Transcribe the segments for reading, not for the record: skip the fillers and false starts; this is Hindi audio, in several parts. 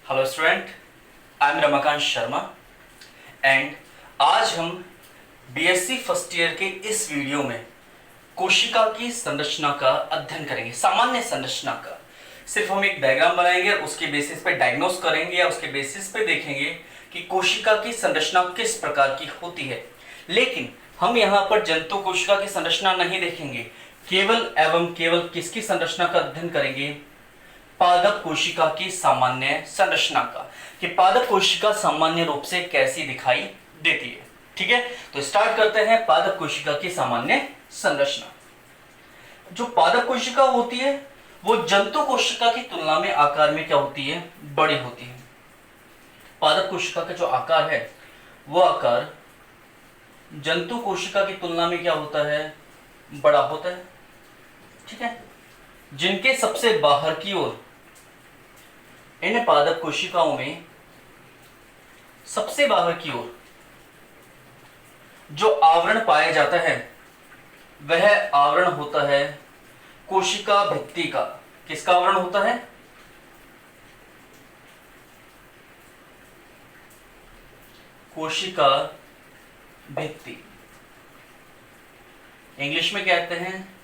Hello student, I am Ramakant Sharma and आज हम बीएससी फर्स्ट ईयर के इस वीडियो में कोशिका की संरचना का अध्ययन करेंगे। सामान्य संरचना का सिर्फ हम एक डायग्राम बनाएंगे और उसके बेसिस पे डायग्नोस करेंगे या उसके बेसिस पे देखेंगे कि कोशिका की संरचना किस प्रकार की होती है। लेकिन हम यहाँ पर जंतु कोशिका की संरचना नहीं देखेंगे, केवल एवं केवल किसकी संरचना का अध्ययन करेंगे? पादप कोशिका की सामान्य संरचना का, कि पादप कोशिका सामान्य रूप से कैसी दिखाई देती है। ठीक है, तो स्टार्ट करते हैं पादप कोशिका की सामान्य संरचना। जो पादप कोशिका होती है वो जंतु कोशिका की तुलना में आकार में क्या होती है? बड़ी होती है। पादप कोशिका का जो आकार है वो आकार जंतु कोशिका की तुलना में क्या होता है? बड़ा होता है। ठीक है, जिनके सबसे बाहर की ओर इन पादप कोशिकाओं में सबसे बाहर की ओर जो आवरण पाया जाता है वह आवरण होता है कोशिका भित्ति का। किसका आवरण होता है? कोशिका भित्ति। इंग्लिश में कहते हैं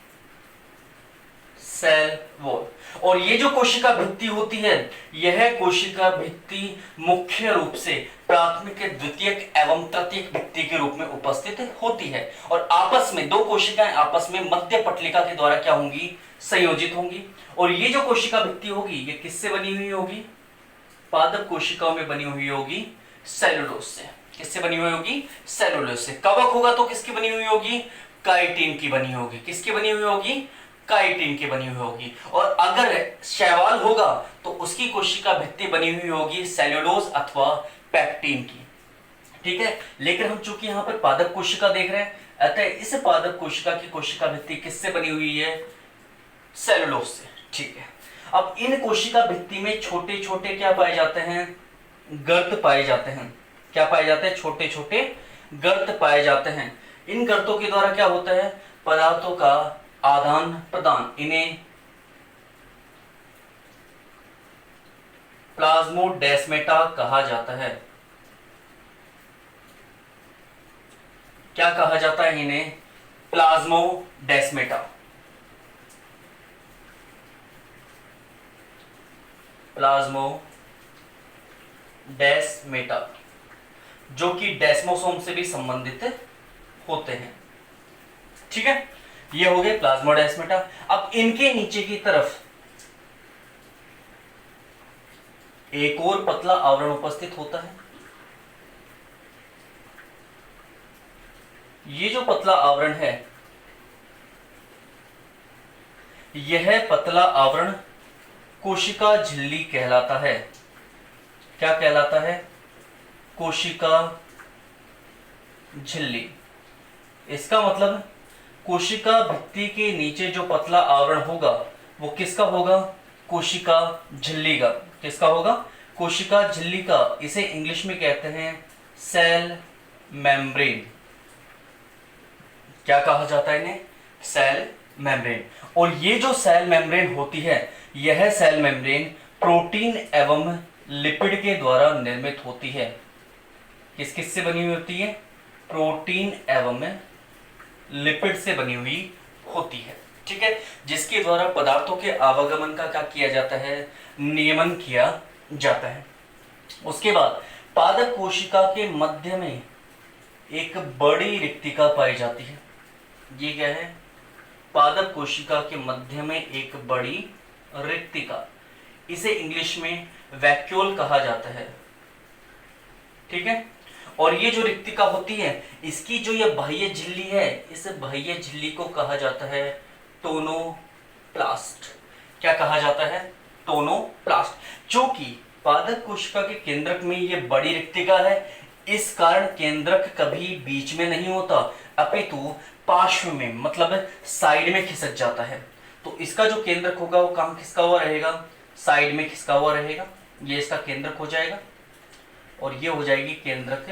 सेल वॉल। और ये जो कोशिका भित्ति होती है, यह कोशिका भित्ति मुख्य रूप से प्राथमिक, द्वितीयक एवं तृतीयक भित्ति के रूप में उपस्थित होती है और आपस में दो कोशिकाएं आपस में मध्य पटलिका के द्वारा क्या होंगी? संयोजित होंगी। और ये जो कोशिका भित्ति होगी ये किससे बनी हुई होगी? पादप कोशिकाओं में बनी हुई होगी सेलुलोज से। किससे बनी हुई होगी? सेलुलोज से। कवक होगा तो किसकी बनी हुई होगी? काइटिन की बनी होगी। किसकी बनी हुई होगी? काइटिन की बनी हुई होगी। और अगर शैवाल होगा तो उसकी कोशिका भित्ति बनी हुई होगी सेल्यूलोज अथवा पेक्टिन की। ठीक है, लेकिन हम चूंकि यहाँ पर पादप कोशिका देख रहे हैं, अतः इस पादप कोशिका की कोशिका भित्ति किससे बनी हुई है? सेल्यूलोज से। ठीक है, अब इन कोशिका भित्ति में छोटे छोटे क्या पाए जाते हैं? गर्त पाए जाते हैं। क्या पाए जाते हैं? छोटे छोटे गर्त पाए जाते हैं। इन गर्तों के द्वारा क्या होता है? पदार्थों का आदान प्रदान। इन्हें प्लाज्मोडेस्माटा कहा जाता है। क्या कहा जाता है इन्हें? प्लाज्मोडेस्माटा। प्लाज्मोडेस्माटा जो कि डेस्मोसोम से भी संबंधित होते हैं। ठीक है, ये हो गए प्लाज्मोडेस्माटा। अब इनके नीचे की तरफ एक और पतला आवरण उपस्थित होता है। ये जो पतला आवरण है, यह पतला आवरण कोशिका झिल्ली कहलाता है। क्या कहलाता है? कोशिका झिल्ली। इसका मतलब कोशिका भित्ति के नीचे जो पतला आवरण होगा वो किसका होगा? कोशिका झिल्ली का। किसका होगा? कोशिका झिल्ली का। इसे इंग्लिश में कहते हैं सेल मेम्ब्रेन। क्या कहा जाता है इन्हें? Cell membrane. और ये जो सेल मेम्ब्रेन होती है, यह सेल मेम्ब्रेन प्रोटीन एवं लिपिड के द्वारा निर्मित होती है। किस किस से बनी हुई होती है? प्रोटीन एवं लिपिड से बनी हुई होती है। ठीक है, जिसके द्वारा पदार्थों के आवागमन का क्या किया जाता है? नियमन किया जाता है। उसके बाद पादप कोशिका के मध्य में एक बड़ी रिक्तिका पाई जाती है। ये क्या है? पादप कोशिका के मध्य में एक बड़ी रिक्तिका। इसे इंग्लिश में वैक्यूल कहा जाता है। ठीक है, और ये जो रिक्तिका होती है, इसकी जो ये बाह्य झिल्ली है, इस बाह्य झिल्ली को कहा जाता है टोनोप्लास्ट। क्या कहा जाता है? टोनोप्लास्ट। जो कि पादप कोशिका के केंद्रक में ये बड़ी रिक्तिका है, इस कारण केंद्रक कभी बीच में नहीं होता, अपितु पार्श्व में, मतलब साइड में खिसक जाता है। तो इसका जो केंद्रक होगा वो कहाँ खिसका हुआ रहेगा? साइड में खिसका हुआ रहेगा। ये इसका केंद्रक हो जाएगा और ये हो जाएगी केंद्रक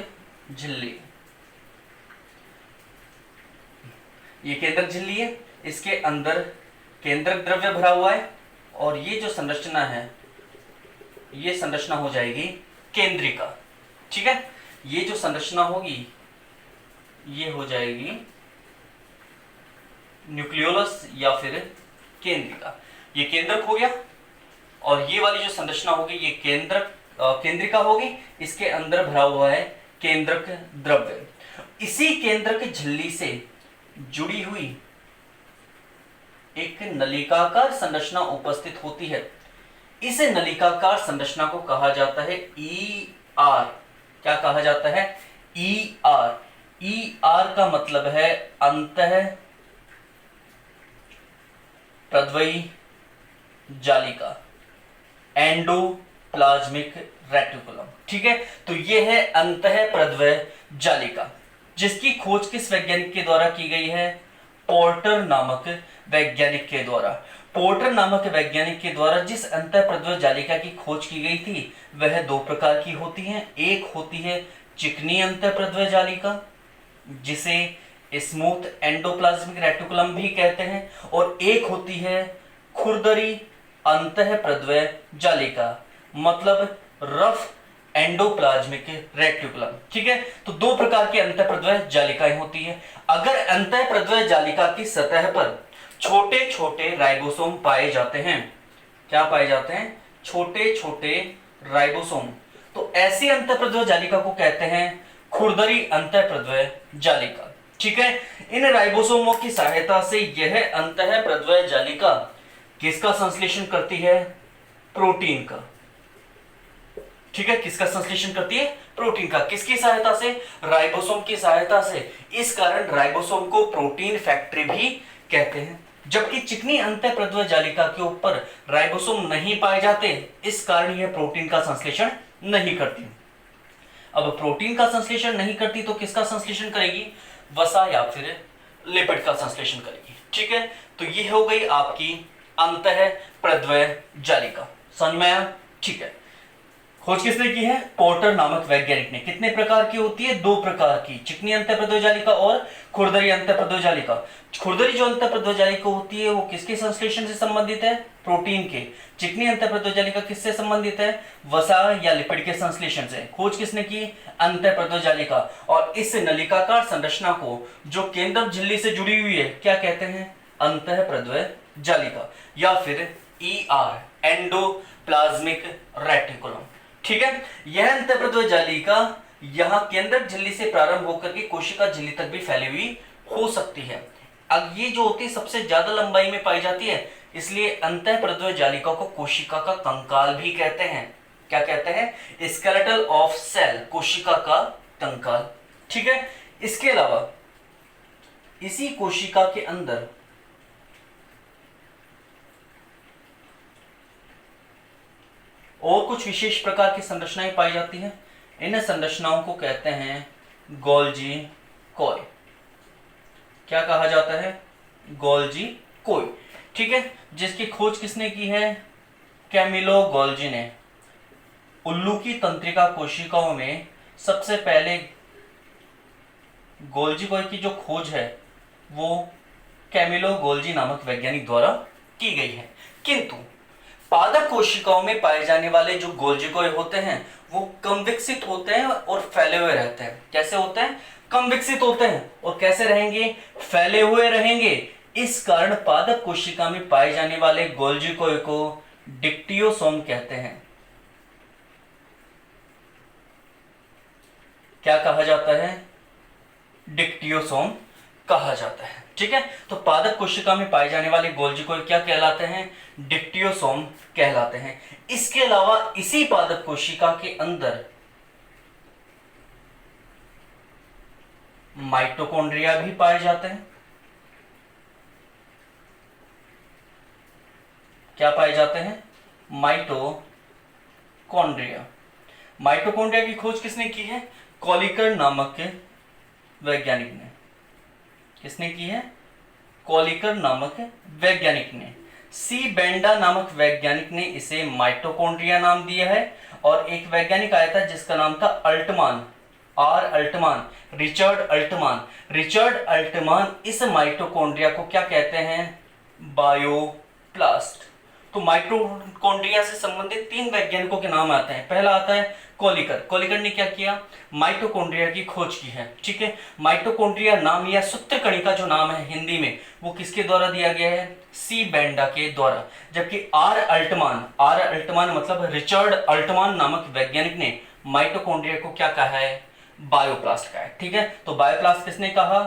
झिल्ली। ये केंद्रक झिल्ली है, इसके अंदर केंद्रक द्रव्य भरा हुआ है और ये जो संरचना है ये संरचना हो जाएगी केंद्रिका। ठीक है, ये जो संरचना होगी ये हो जाएगी न्यूक्लियोलस या फिर केंद्रिका। ये केंद्रक हो गया, और ये वाली जो संरचना होगी ये केंद्रिका होगी। इसके अंदर भरा हुआ है केंद्रक द्रव्य। इसी केंद्रक झिल्ली से जुड़ी हुई एक नलिकाकार संरचना उपस्थित होती है। इस नलिकाकार संरचना को कहा जाता है ER। क्या कहा जाता है? ER। ER का मतलब है अंतः प्रद्वयी जालिका, एंडोप्लाज्मिक रेटिकुलम। ठीक है, तो ये है अंतः प्रद्वय जालिका, जिसकी खोज किस वैज्ञानिक के द्वारा की गई है? पोर्टर नामक वैज्ञानिक के द्वारा। पोर्टर नामक वैज्ञानिक के द्वारा जिस अंतः प्रद्वय जालिका की खोज की गई थी वह दो प्रकार की होती है। एक होती है चिकनी अंतः प्रद्वय जालिका, जिसे स्मूथ एंडोप्लाज्मिक रेटिकुलम भी कहते हैं, और एक होती है खुरदरी अंतः प्रद्वय जालिका, मतलब रफ एंडोप्लाज्मिक रेटिकुलम। ठीक है, तो दो प्रकार की अंतः प्रद्वय जालिकाएं होती है। अगर अंतः प्रद्वय जालिका की सतह पर छोटे छोटे राइबोसोम पाए जाते हैं, क्या पाए जाते हैं? छोटे छोटे राइबोसोम, तो ऐसी अंतः प्रद्वय जालिका को कहते हैं खुरदरी अंतः प्रद्वय जालिका। ठीक है, इन राइबोसोमों की सहायता से यह अंतः प्रद्वय जालिका किसका संश्लेषण करती है? प्रोटीन का। ठीक है, किसका संश्लेषण करती है? प्रोटीन का। किसकी सहायता से? राइबोसोम की सहायता से। इस कारण राइबोसोम को प्रोटीन फैक्ट्री भी कहते हैं। जबकि चिकनी अंतः प्रद्वय जालिका के ऊपर राइबोसोम नहीं पाए जाते, इस कारण यह प्रोटीन का संश्लेषण नहीं करती। अब प्रोटीन का संश्लेषण नहीं करती तो किसका संश्लेषण करेगी? वसा या फिर लिपिड का संश्लेषण करेगी। ठीक है, तो ये हो गई आपकी अंतः प्रद्वय जालिका। समझ में आया? ठीक है, खोज किसने की है? पोर्टर नामक वैज्ञानिक ने। कितने प्रकार की होती है? दो प्रकार की, चिकनी अंतः प्रद्वय जालिका और खुरदरी अंतः प्रद्वय जालिका। खुरदरी जो अंतः प्रद्वय जालिका होती है वो किसके संश्लेषण से संबंधित है? प्रोटीन के। चिकनी अंतः प्रद्वय जालिका किससे संबंधित है? वसा या लिपिड के संश्लेषण से। खोज किसने की? अंतः प्रद्वय जालिका। और इस नलिकाकार संरचना को जो केंद्रक झिल्ली से जुड़ी हुई है क्या कहते हैं? अंतः प्रद्वय जालिका या फिर ER, एंडोप्लाज्मिक रेटिकुलम। ठीक है, यह अंतः प्रद्वय जालिका यहां केंद्रक झिल्ली से प्रारंभ होकर के कोशिका झिल्ली तक भी फैली हुई हो सकती है। अब ये जो होती है सबसे ज्यादा लंबाई में पाई जाती है, इसलिए अंतः प्रद्वय जालिका को कोशिका का कंकाल भी कहते हैं। क्या कहते हैं? स्केलेटल ऑफ सेल, कोशिका का कंकाल। ठीक है, इसके अलावा इसी कोशिका के अंदर और कुछ विशेष प्रकार की संरचनाएं पाई जाती हैं। इन संरचनाओं को कहते हैं गोल्जी कोय। क्या कहा जाता है? गोल्जी कोय। ठीक है, जिसकी खोज किसने की है? कैमिलो गोल्जी ने। उल्लू की तंत्रिका कोशिकाओं में सबसे पहले गोल्जी कोय की जो खोज है वो कैमिलो गोल्जी नामक वैज्ञानिक द्वारा की गई है। किंतु पादप कोशिकाओं में पाए जाने वाले जो गोल्जी कोय होते हैं वो कम विकसित होते हैं और फैले हुए रहते हैं। कैसे होते हैं? कम विकसित होते हैं और कैसे रहेंगे? फैले हुए रहेंगे। इस कारण पादप कोशिका में पाए जाने वाले गोल्जी कोय को डिक्टियोसोम कहते हैं। क्या कहा जाता है? डिक्टियोसोम कहा जाता है। ठीक है, तो पादप कोशिका में पाए जाने वाले गोल्जी कोय क्या कहलाते हैं? डिक्टियोसोम कहलाते हैं। इसके अलावा इसी पादप कोशिका के अंदर माइटोकॉन्ड्रिया भी पाए जाते हैं। क्या पाए जाते हैं? माइटोकॉन्ड्रिया। माइटोकॉन्ड्रिया की खोज किसने की है? कॉलिकर नामक वैज्ञानिक ने। किसने की है? कॉलिकर नामक वैज्ञानिक ने। सी बेंडा नामक वैज्ञानिक ने इसे माइटोकॉन्ड्रिया नाम दिया है। और एक वैज्ञानिक आया था जिसका नाम था Altmann, are Altmann, Richard Altmann. Richard Altmann इस माइटोकॉन्ड्रिया को क्या कहते हैं? बायोप्लास्ट। तो माइटोकॉन्ड्रिया से संबंधित 3 वैज्ञानिकों के नाम आते हैं। पहला आता है कोलिकर। कोलिकर ने क्या किया, माइटोकॉन्ड्रिया की खोज की है। ठीक है, माइटोकॉन्ड्रिया नाम या सूत्र कणिका जो नाम है हिंदी में वो किसके द्वारा दिया गया है, सी बेंडा के द्वारा। जबकि आर अल्टमान मतलब रिचर्ड अल्टमान नामक वैज्ञानिक ने माइटोकॉन्ड्रिया को क्या कहा है, बायोप्लास्ट कहा है। ठीक है, तो बायोप्लास्ट किसने कहा,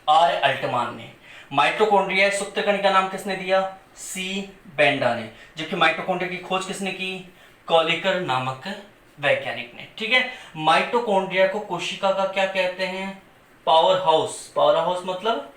आर अल्टमान ने। माइटोकॉन्ड्रिया सूत्र कणिका नाम किसने दिया, सी बेंडा ने। जबकि माइटोकॉन्ड्रिया की खोज किसने की, कोलिकर नामक वैज्ञानिक ने। ठीक है, माइटोकॉन्ड्रिया को कोशिका का क्या कहते हैं, पावर हाउस मतलब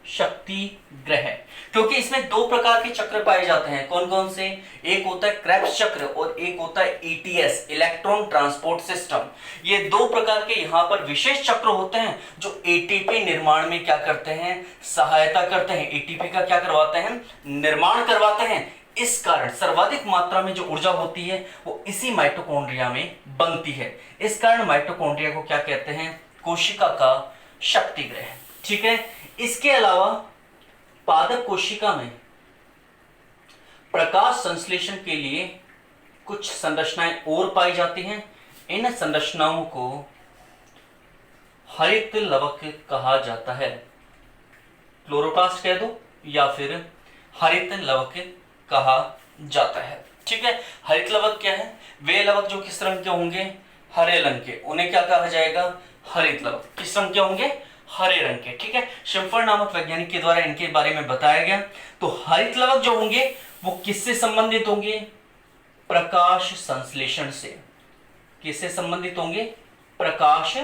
शक्ति ग्रह, क्योंकि इसमें 2 प्रकार के चक्र पाए जाते हैं। कौन कौन से, एक होता है क्रेब्स चक्र और एक होता है ईटीएस, इलेक्ट्रॉन ट्रांसपोर्ट सिस्टम। ये 2 प्रकार के यहाँ पर विशेष चक्र होते हैं जो एटीपी निर्माण में क्या करते हैं, सहायता करते हैं, एटीपी का क्या करवाते हैं, निर्माण करवाते हैं। इस कारण सर्वाधिक मात्रा में जो ऊर्जा होती है वो इसी माइटोकॉन्ड्रिया में बनती है। इस कारण माइटोकॉन्ड्रिया को क्या कहते हैं, कोशिका का शक्ति ग्रह। ठीक है, इसके अलावा पादप कोशिका में प्रकाश संश्लेषण के लिए कुछ संरचनाएं और पाई जाती हैं। इन संरचनाओं को हरित लवक कहा जाता है। क्लोरोप्लास्ट कह दो या फिर हरित लवक कहा जाता है। ठीक है, हरित लवक क्या है, वे लवक जो किस रंग के होंगे, हरे रंग के, उन्हें क्या कहा जाएगा, हरित लवक। किस रंग के होंगे, हरे रंग के। ठीक है, शिम्फर नामक वैज्ञानिक के द्वारा इनके बारे में बताया गया। तो हरित लवक जो होंगे वो किससे संबंधित होंगे, प्रकाश संश्लेषण से। किससे संबंधित होंगे, प्रकाश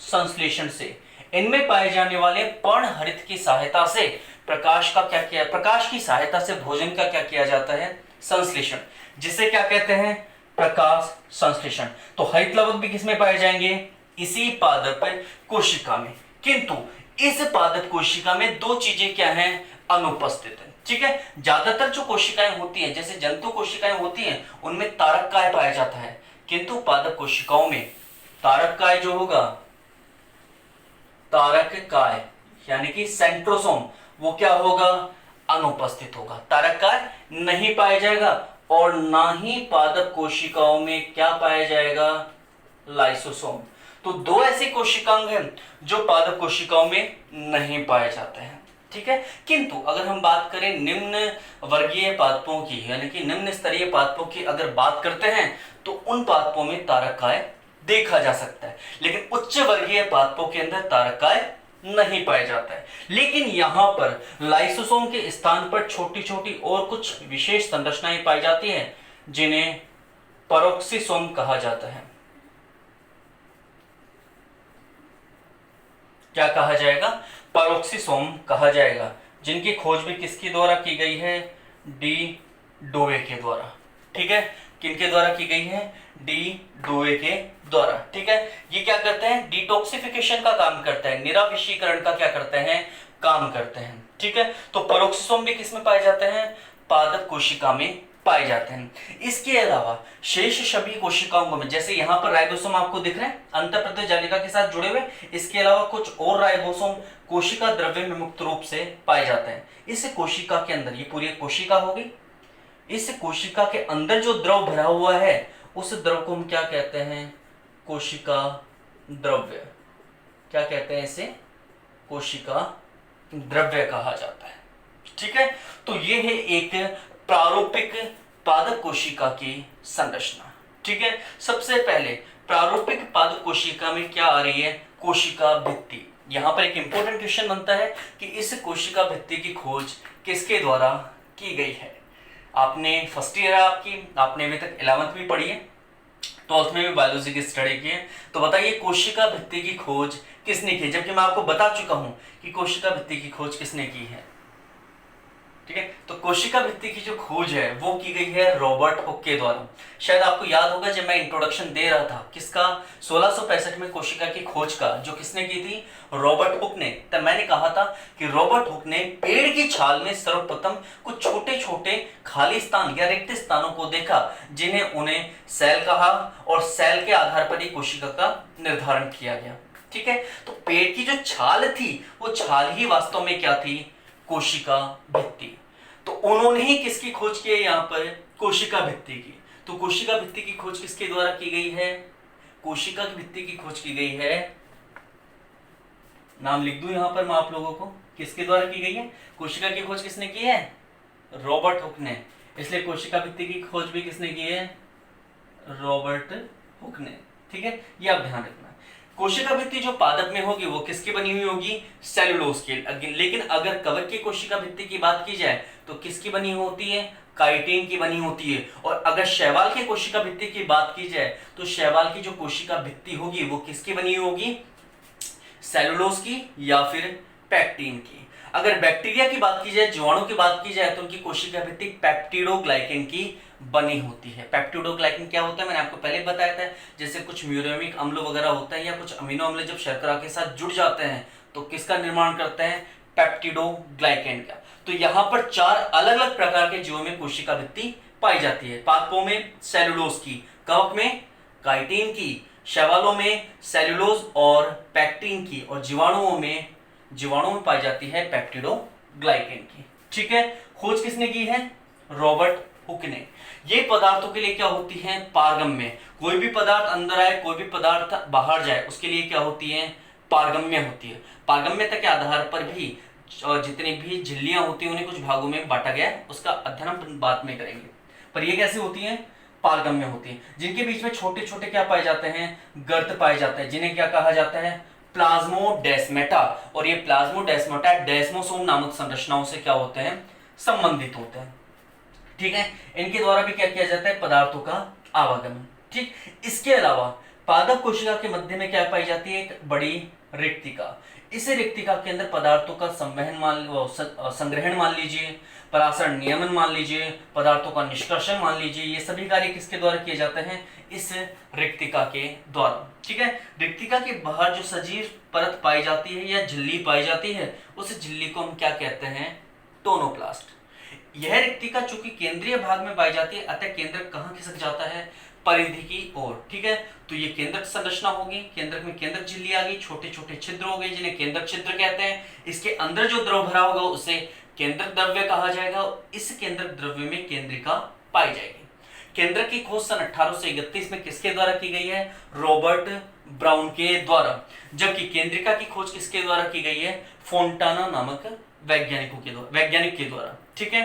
संश्लेषण से। इनमें पाए जाने वाले पर्णहरित की सहायता से प्रकाश का क्या किया, प्रकाश की सहायता से भोजन का क्या किया जाता है, संश्लेषण, जिसे क्या कहते हैं, प्रकाश संश्लेषण। तो हरित लवक भी किसमें पाए जाएंगे, इसी पादप कोशिका में। किंतु इस पादप कोशिका में 2 चीजें क्या हैं, अनुपस्थित है। ठीक है, ज्यादातर जो कोशिकाएं होती हैं, जैसे जंतु कोशिकाएं होती हैं, उनमें तारक काय पाया जाता है, किंतु पादप कोशिकाओं में तारक काय जो होगा, तारक काय यानी कि सेंट्रोसोम, वो क्या होगा, अनुपस्थित होगा। तारक काय नहीं पाया जाएगा और ना ही पादप कोशिकाओं में क्या पाया जाएगा, लाइसोसोम। तो 2 ऐसे कोशिकांग हैं जो पादप कोशिकाओं में नहीं पाए जाते हैं। ठीक है, किंतु अगर हम बात करें निम्न वर्गीय पादपों की, यानी कि निम्न स्तरीय पादपों की अगर बात करते हैं तो उन पादपों में तारकाय देखा जा सकता है, लेकिन उच्च वर्गीय पादपों के अंदर तारकाय नहीं पाया जाता है। लेकिन यहां पर लाइसोसोम के स्थान पर छोटी छोटी और कुछ विशेष संरचनाएं पाई जाती हैं जिन्हें पेरोक्सिसोम कहा जाता है। क्या कहा जाएगा, पेरोक्सिसोम कहा जाएगा, जिनकी खोज भी किसके द्वारा की गई है, डी डोवे के द्वारा। ठीक है, किनके द्वारा की गई है, डी डोवे के द्वारा। ठीक है, ये क्या करते हैं, डिटॉक्सिफिकेशन का काम करते हैं, निराविषीकरण का क्या करते हैं, काम करते हैं। ठीक है, तो पेरोक्सिसोम भी किसमें पाए जाते हैं, पादप कोशिका में पाए जाते हैं। इसके अलावा शेष सभी कोशिकाओं में, जैसे यहाँ पर राइबोसोम आपको दिख रहे हैं अंतःप्रद्य जालिका के साथ जुड़े हुए, इसके अलावा कुछ और राइबोसोम कोशिका द्रव्य में मुक्त रूप से पाए जाते हैं। इस कोशिका के अंदर, ये पूरी कोशिका होगी, इस कोशिका के अंदर जो द्रव भरा हुआ है उस द्रव को हम क्या कहते हैं, कोशिका द्रव्य। क्या कहते हैं इसे, कोशिका द्रव्य कहा जाता है। ठीक है, तो ये है एक प्रारूपिक पादप कोशिका की संरचना। ठीक है, सबसे पहले प्रारूपिक पादप कोशिका में क्या आ रही है, कोशिका भित्ति। यहां पर एक इंपॉर्टेंट क्वेश्चन बनता है कि इस कोशिका भित्ति की खोज किसके द्वारा की गई है। आपने फर्स्ट ईयर है आपकी, आपने अभी तक 11th भी पढ़ी है, 12th में भी बायोलॉजी की स्टडी की है, तो बताइए कोशिका भित्ति की खोज किसने की, जबकि मैं आपको बता चुका हूं कि कोशिका भित्ति की खोज किसने की है। ठीक है, तो कोशिका भित्ति की जो खोज है वो की गई है रॉबर्ट हुक के द्वारा। शायद आपको याद होगा जब मैं इंट्रोडक्शन दे रहा था किसका, 1665 में कोशिका की खोज का, जो किसने की थी, रॉबर्ट हुक ने, तब मैंने कहा था कि रॉबर्ट हुक ने पेड़ की छाल में सर्वप्रथम कुछ छोटे छोटे खाली स्थान या रिक्त स्थानों को देखा, जिन्हें उन्हें सेल कहा, और सेल के आधार पर ही कोशिका का निर्धारण किया गया। ठीक है, तो पेड़ की जो छाल थी वो छाल ही वास्तव में क्या थी, कोशिका भित्ति। तो तो उन्होंने ही किसकी खोज की है यहाँ पर? कोशिका भित्ति की। तो कोशिका भित्ति की खोज किसके द्वारा की गई है? कोशिका की भित्ति की खोज की गई है, नाम लिख दूं यहां पर मैं आप लोगों को, किसके द्वारा की गई है? कोशिका की खोज किसने की है? रॉबर्ट हुक ने। इसलिए कोशिका भित्ति की खोज भी किसने की है? रॉबर्ट हुक ने। ठीक है, ये आप ध्यान रखना। कोशिका भित्ति जो पादप में होगी वो किसकी बनी हुई होगी? सेलुलोज की। लेकिन अगर कवक की कोशिका भित्ति की बात की जाए तो किसकी बनी होती है? काइटिन की बनी होती है। और अगर शैवाल की कोशिका भित्ति की बात की जाए तो शैवाल की जो कोशिका भित्ति होगी वो किसकी बनी होगी? सेलुलोज की या फिर पैक्टिन की। अगर बैक्टीरिया की बात की जाए, जीवाणु की बात की जाए, तो उनकी कोशिका भित्ति पेप्टिडोग्लाइकेन की बनी होती है। पेप्टिडोग्लाइकेन क्या होता है मैंने आपको पहले बताया था, जैसे कुछ म्यूरेमिक अम्ल वगैरह होता है या कुछ अमीनो अम्ल जब शर्करा के साथ जुड़ जाते हैं तो किसका निर्माण करते हैं? पेप्टिडोग्लाइकेन का। तो यहाँ पर 4 अलग अलग प्रकार के जीवों में कोशिका भित्ति पाई जाती है। पादपों में सेलुलोज की, कवक में काइटिन की, शैवालों में सेलुलोज और पैक्टिन की, और जीवाणुओं में पाई जाती है पेप्टिडोग्लाइकेन की। ठीक है, खोज किसने की है? रॉबर्ट हुक ने। ये पदार्थों के लिए क्या होती हैं? पारगम्य। कोई भी पदार्थ अंदर आए, कोई भी पदार्थ बाहर जाए, उसके लिए क्या होती है? पारगम्य होती है। पारगम्यता के आधार पर भी जितनी भी झिल्लियां होती हैं उन्हें कुछ भागों में बांटा गया, उसका अध्ययन हम बाद में करेंगे। पर ये कैसे होती हैं? पारगम्य होती है, जिनके बीच में छोटे छोटे क्या पाए जाते हैं? गर्त पाए जाते हैं, जिन्हें क्या कहा जाता है? प्लाज्मोडेस्माटा। और ये प्लाज्मोडेस्माटा डेस्मोसोम नामक संरचनाओं से क्या होते हैं? संबंधित होते हैं। ठीक है, इनके द्वारा भी क्या किया जाता है? पदार्थों का आवागमन। ठीक, इसके अलावा पादप कोशिका के मध्य में क्या पाई जाती है? एक बड़ी रिक्तिका। इस रिक्तिका के अंदर पदार्थों का संग्रहण मान लीजिए, परासरण नियमन मान लीजिए, पदार्थों का निष्कर्षण मान लीजिए, ये सभी कार्य किसके द्वारा किए जाते हैं? इस रिक्तिका के द्वारा। ठीक है, रिक्तिका के बाहर जो सजीव परत पाई जाती है या झिल्ली पाई जाती है, उस झिल्ली को हम क्या कहते हैं? टोनोप्लास्ट। यह रिक्तिका चूंकि केंद्रीय भाग में पाई जाती है, अतः केंद्रक कहां खिसक जाता है? परिधि की ओर। ठीक है, तो ये केंद्रक संरचना होगी। केंद्रक में केंद्रक झिल्ली आ गई, छोटे छोटे छिद्र हो गए जिन्हें केंद्रक छिद्र कहते हैं। इसके अंदर जो द्रव भरा होगा उसे केंद्रक द्रव्य कहा जाएगा। इस केंद्रक द्रव्य में केंद्रिका पाई जाएगी। केंद्रक की खोज सन 1831 में किसके द्वारा की गई है? रॉबर्ट ब्राउन के द्वारा। जबकि केंद्रिका की खोज किसके द्वारा की गई है? फोंटाना नामक वैज्ञानिक के द्वारा। ठीक है,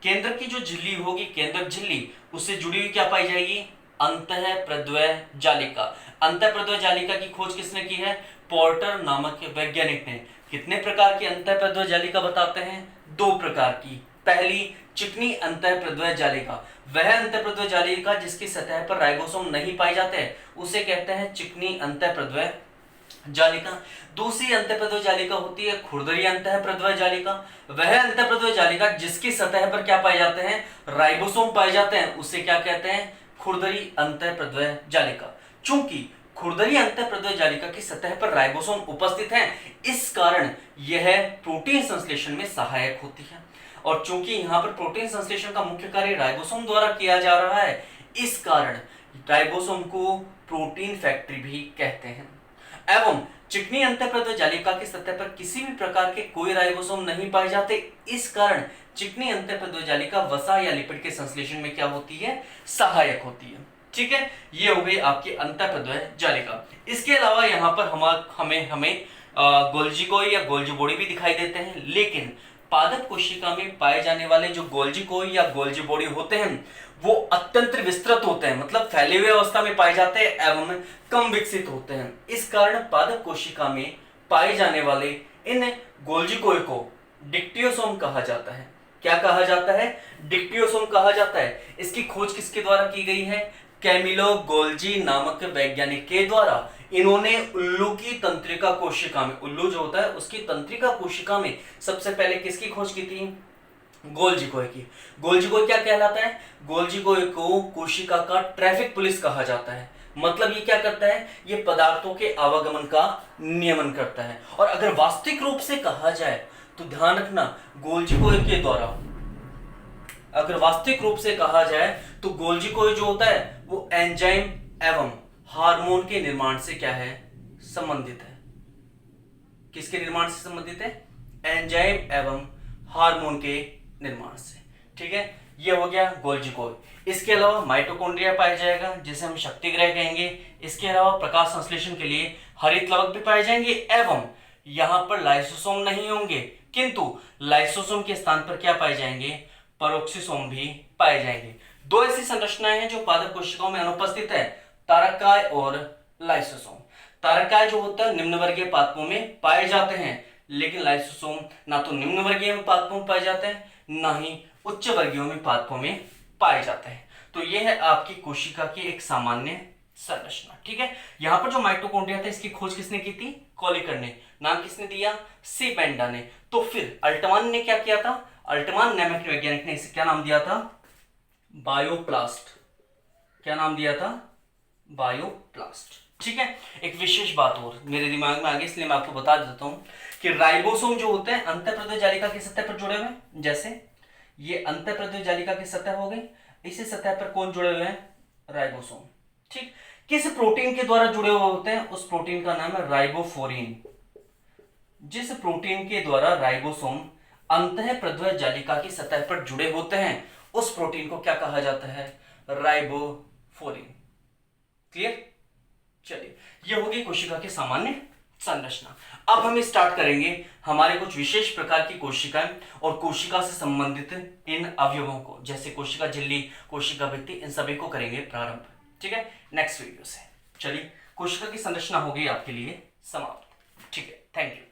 केंद्रक की जो झिल्ली होगी, केंद्रक झिल्ली, उससे जुड़ी हुई क्या पाई जाएगी? अंतःप्रद्वय जालिका। अंतःप्रद्वय जालिका की खोज किसने की है? पोर्टर नामक वैज्ञानिक ने। कितने प्रकार की अंतःप्रद्वय जालिका बताते हैं? 2 प्रकार की। पहली चिकनी अंतःप्रद्वय जालिका, वह अंतःप्रद्वय जालिका जिसकी सतह पर राइबोसोम नहीं पाए जाते उसे कहते हैं चिकनी अंतःप्रद्वय जालिका। दूसरी अंतःप्रद्वय जालिका होती है खुरदरी अंतःप्रद्वय जालिका। वह अंतःप्रद्वय जालिका जिसकी सतह पर क्या पाए जाते हैं? राइबोसोम पाए जाते हैं, उसे क्या कहते हैं? खुरदरी अंतःप्रद्वय जालिका। चूंकि खुरदरी अंतःप्रद्वय जालिका की सतह पर राइबोसोम उपस्थित हैं, इस कारण यह प्रोटीन संश्लेषण में सहायक होती है। और चूंकि यहाँ पर प्रोटीन संश्लेषण का मुख्य कार्य राइबोसोम द्वारा किया जा रहा है, इस कारण राइबोसोम को प्रोटीन फैक्ट्री भी कहते हैं। एवं चिकनी अंतःप्रद्वय जालिका की सतह पर किसी भी प्रकार के कोई राइबोसोम नहीं पाए जाते, इस कारण चिकनी अंतःप्रद्वय जालिका वसा या लिपिड के संश्लेषण में क्या होती है? सहायक होती है। ठीक है, ये हो गई आपकी अंतःप्रद्वय जालिका। इसके अलावा यहाँ पर हमें गोल्जी कोई या गोल्जी बॉडी भी दिखाई देते हैं, लेकिन पादप कोशिका में पाए जाने वाले जो गोल्जी कोई या गोल्जी बॉडी होते हैं वो अत्यंत विस्तृत होते हैं, मतलब फैले हुए अवस्था में पाए जाते हैं एवं कम विकसित होते हैं। इस कारण पादप कोशिका में पाए जाने वाले इन गोल्जी कोई को डिक्टियोसोम कहा जाता है। क्या कहा जाता है? डिक्टियोसोम कहा जाता है। इसकी खोज किसके द्वारा की गई है? कैमिलो गोल्जी नामक वैज्ञानिक के द्वारा। इन्होंने उल्लू की तंत्रिका कोशिका में, उल्लू जो होता है उसकी तंत्रिका कोशिका में सबसे पहले किसकी खोज की थी? गोल्जी कोई की। गोल्जी कोई क्या कहलाता है? गोल्जी कोई को कोशिका का ट्रैफिक पुलिस कहा जाता है। मतलब ये क्या करता है? ये पदार्थों के आवागमन का नियमन करता है। और अगर वास्तविक रूप से कहा जाए तो ध्यान रखना, गोल्जी कोई के द्वारा अगर वास्तविक रूप से कहा जाए तो गोल्जी कोई जो होता है वो एंजाइम एवं हार्मोन के निर्माण से क्या है? संबंधित है। किसके निर्माण से संबंधित है? एंजाइम एवं हार्मोन के निर्माण से। ठीक है, ये हो गया गोल्जी कोशिका। इसके अलावा माइटोकॉन्ड्रिया पाया जाएगा जिसे हम शक्ति ग्रह कहेंगे। इसके अलावा प्रकाश संश्लेषण के लिए हरित लवक भी पाए जाएंगे एवं यहां पर लाइसोसोम नहीं होंगे, किंतु लाइसोसोम के स्थान पर क्या पाए जाएंगे, पेरोक्सिसोम भी पाए जाएंगे। दो ऐसी संरचनाएं हैं जो पादप कोशिकाओं में अनुपस्थित है, तारकाय और लाइसोसोम। तारकाय जो होता है निम्न वर्गीय पादपों में पाए जाते हैं, लेकिन लाइसोसोम ना तो निम्न वर्गीय पादपों में पाए जाते हैं ना ही उच्च वर्गीयों में पादपों में पाए जाते हैं। तो यह है आपकी कोशिका की एक सामान्य संरचना। ठीक है, यहां पर जो माइटोकॉन्ड्रिया था इसकी खोज किसने की थी, कॉलिकर ने। नाम किसने दिया, सी बेंडा ने। तो फिर अल्टमान ने क्या किया था, अल्टमान नामक वैज्ञानिक ने इसे क्या नाम दिया था, बायोप्लास्ट। क्या नाम दिया था, बायोप्लास्ट। ठीक है, एक विशेष बात और मेरे दिमाग में आ गई इसलिए मैं आपको बता देता हूं कि राइबोसोम जो होते हैं अंतःप्रद्रव्य जालिका की सतह पर जुड़े हुए हैं। जैसे ये अंतःप्रद्रव्य जालिका की सतह हो गई, इसी सतह पर कौन जुड़े हुए हैं, राइबोसोम। ठीक, किस प्रोटीन के द्वारा जुड़े हुए होते हैं, उस प्रोटीन का नाम है राइबोफोरिन। जिस प्रोटीन के द्वारा राइबोसोम अंतःप्रद्रव्य जालिका की सतह पर जुड़े होते हैं उस प्रोटीन को क्या कहा जाता है, राइबोफोरिन। क्लियर। चलिए, ये होगी कोशिका की सामान्य संरचना। अब हम स्टार्ट करेंगे हमारे कुछ विशेष प्रकार की कोशिकाएं और कोशिका से संबंधित इन अवयवों को, जैसे कोशिका झिल्ली, कोशिका भित्ति, इन सभी को करेंगे प्रारंभ। ठीक है, नेक्स्ट वीडियो से। चलिए, कोशिका की संरचना हो गई आपके लिए समाप्त। ठीक है, थैंक यू।